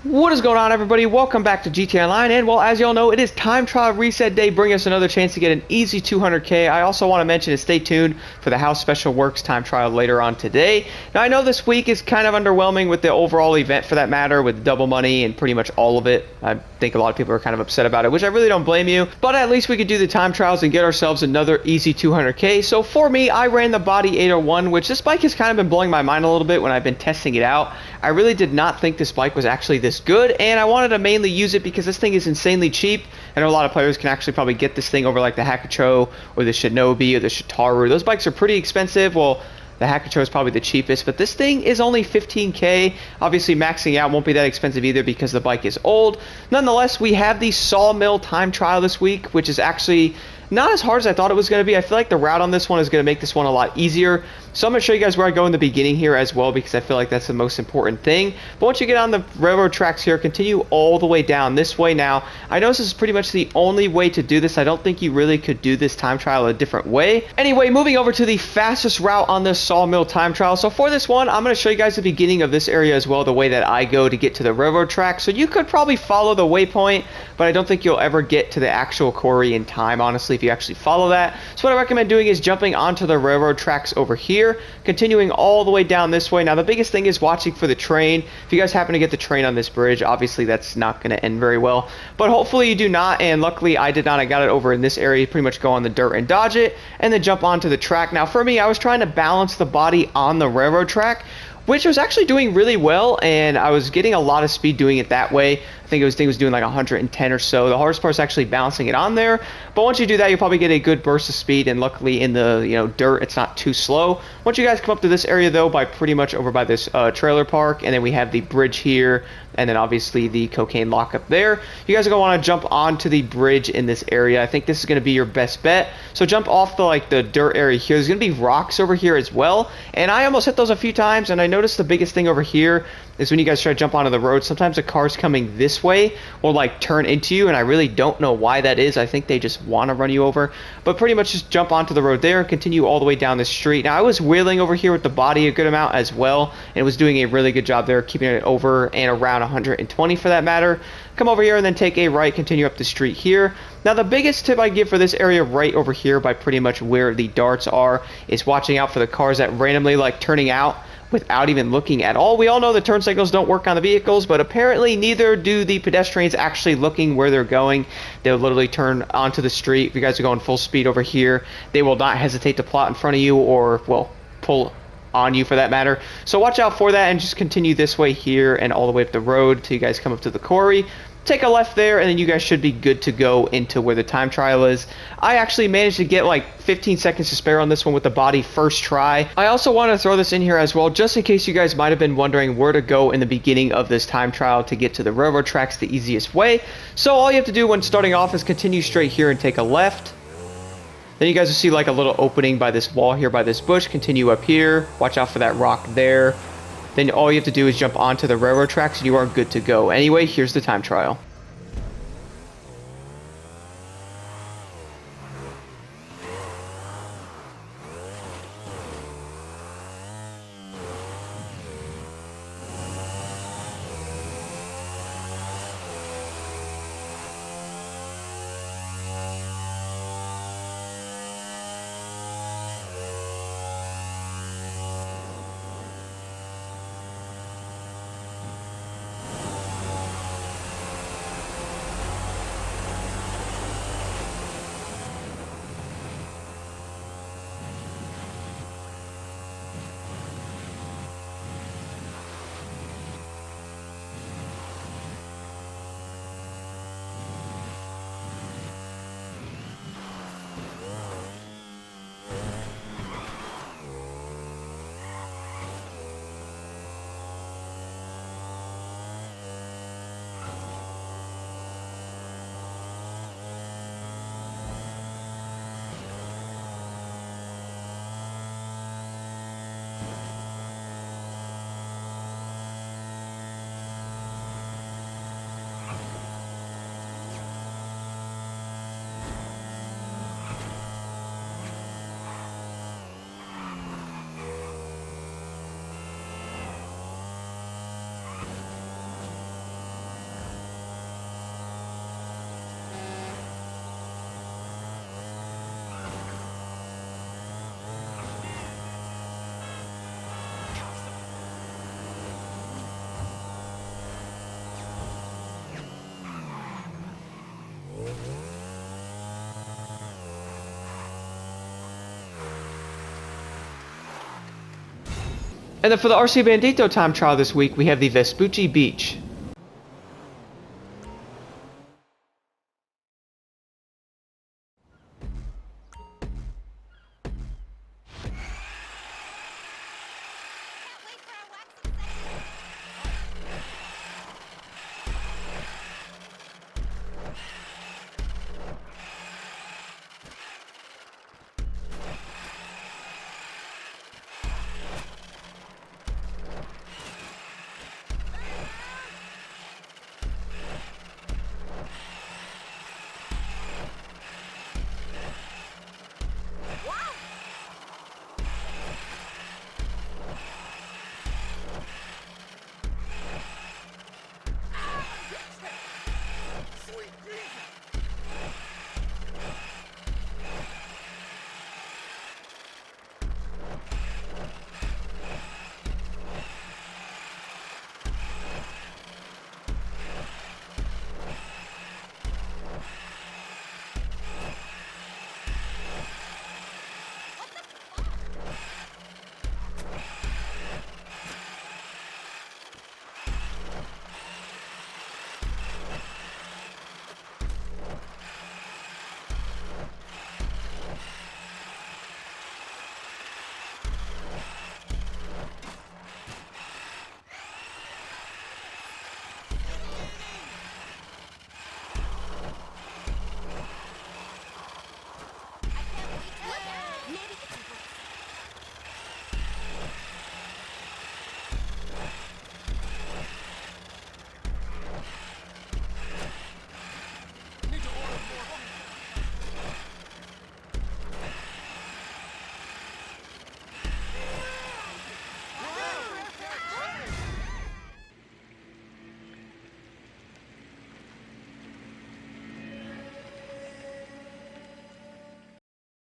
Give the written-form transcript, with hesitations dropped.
What is going on, everybody? Welcome back to GTA Online, and well, as y'all know, it is time trial reset day, bringing us another chance to get an easy 200k. I also want to mention to stay tuned for the House Special Works time trial later on today. Now, I know this week is kind of underwhelming with the overall event, for that matter, with double money and pretty much all of it. I think a lot of people are kind of upset about it, which I really don't blame you, but at least we could do the time trials and get ourselves another easy 200k. So for me, I ran the Body 801, which this bike has kind of been blowing my mind a little bit when I've been testing it out. I really did not think this bike was actually this good, and I wanted to mainly use it because this thing is insanely cheap. I know a lot of players can actually probably get this thing over like the Hakucho or the Shinobi or the Shitaru. Those bikes are pretty expensive. Well, the Hakucho is probably the cheapest, but this thing is only 15k. Obviously, maxing out won't be that expensive either because the bike is old. Nonetheless, we have the Sawmill time trial this week, which is actually not as hard as I thought it was going to be. I feel like the route on this one is going to make this one a lot easier. So I'm going to show you guys where I go in the beginning here as well, because I feel like that's the most important thing. But once you get on the railroad tracks here, continue all the way down this way. Now, I know this is pretty much the only way to do this. I don't think you really could do this time trial a different way. Anyway, moving over to the fastest route on this Sawmill time trial. So for this one, I'm going to show you guys the beginning of this area as well, the way that I go to get to the railroad track. So you could probably follow the waypoint, but I don't think you'll ever get to the actual quarry in time, honestly, if you actually follow that. So what I recommend doing is jumping onto the railroad tracks over here, continuing all the way down this way. Now, the biggest thing is watching for the train. If you guys happen to get the train on this bridge, obviously that's not going to end very well, but hopefully you do not, and luckily I did not. I got it over in this area. Pretty much go on the dirt and dodge it, and then jump onto the track. Now, for me, I was trying to balance the body on the railroad track, which was actually doing really well, and I was getting a lot of speed doing it that way. I think it was doing like 110 or so. The hardest part is actually balancing it on there, but once you do that, you'll probably get a good burst of speed, and luckily in the dirt, it's not too slow. Once you guys come up to this area though, by pretty much over by this trailer park, and then we have the bridge here, and then obviously the cocaine lockup there. You guys are gonna want to jump onto the bridge in this area. I think this is gonna be your best bet. So jump off the dirt area here. There's gonna be rocks over here as well, and I almost hit those a few times, and I noticed the biggest thing over here is when you guys try to jump onto the road, sometimes the cars coming this way will like turn into you, and I really don't know why that is. I think they just want to run you over, but pretty much just jump onto the road there and continue all the way down the street. Now, I was wheeling over here with the body a good amount as well, and it was doing a really good job there, keeping it over and around 120 for that matter. Come over here and then take a right, continue up the street here. Now, the biggest tip I give for this area right over here by pretty much where the darts are is watching out for the cars that randomly like turning out without even looking at all. We all know the turn signals don't work on the vehicles, but apparently neither do the pedestrians actually looking where they're going. They'll literally turn onto the street. If you guys are going full speed over here, they will not hesitate to plot in front of you or, well, pull on you for that matter. So watch out for that and just continue this way here and all the way up the road till you guys come up to the quarry. Take a left there, and then you guys should be good to go into where the time trial is. I actually managed to get like 15 seconds to spare on this one with the body first try. I also want to throw this in here as well, just in case you guys might have been wondering where to go in the beginning of this time trial to get to the railroad tracks the easiest way. So all you have to do when starting off is continue straight here and take a left. Then you guys will see like a little opening by this wall here, by this bush. Continue up here. Watch out for that rock there. Then all you have to do is jump onto the railroad tracks and you are good to go. Anyway, here's the time trial. And then for the RC Bandito time trial this week, we have the Vespucci Beach.